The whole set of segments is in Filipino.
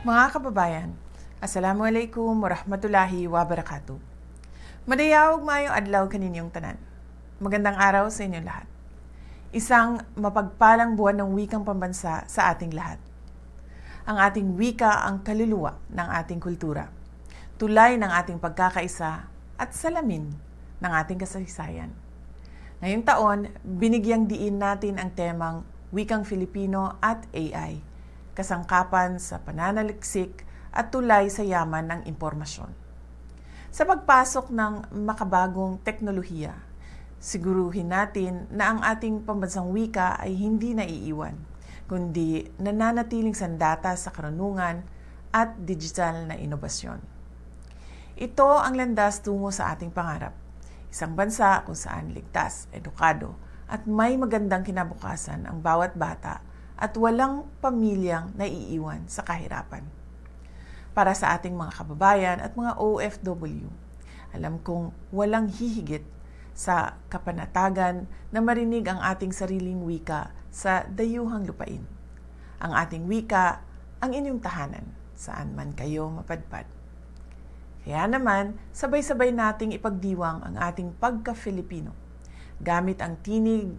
Mga kababayan, Assalamualaikum warahmatullahi wabarakatuh. Madayawag mayong adlaw kaninyong tanan. Magandang araw sa inyong lahat. Isang mapagpalang buwan ng wikang pambansa sa ating lahat. Ang ating wika ang kaluluwa ng ating kultura, tulay ng ating pagkakaisa at salamin ng ating kasaysayan. Ngayong taon, binigyang diin natin ang temang Wikang Filipino at AI, kasangkapan sa pananaliksik at tulay sa yaman ng impormasyon. Sa pagpasok ng makabagong teknolohiya, siguruhin natin na ang ating pambansang wika ay hindi naiiwan, kundi nananatiling sandata sa karunungan at digital na inobasyon. Ito ang landas tungo sa ating pangarap, isang bansa kung saan ligtas, edukado, at may magandang kinabukasan ang bawat bata at walang pamilyang naiiwan sa kahirapan. Para sa ating mga kababayan at mga OFW, alam kong walang hihigit sa kapanatagan na marinig ang ating sariling wika sa dayuhang lupain. Ang ating wika, ang inyong tahanan, saan man kayo mapadpad. Kaya naman, sabay-sabay nating ipagdiwang ang ating pagka-Filipino, gamit ang tinig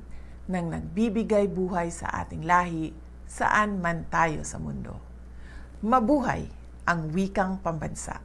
ng nagbibigay buhay sa ating lahi, saan man tayo sa mundo. Mabuhay ang wikang pambansa!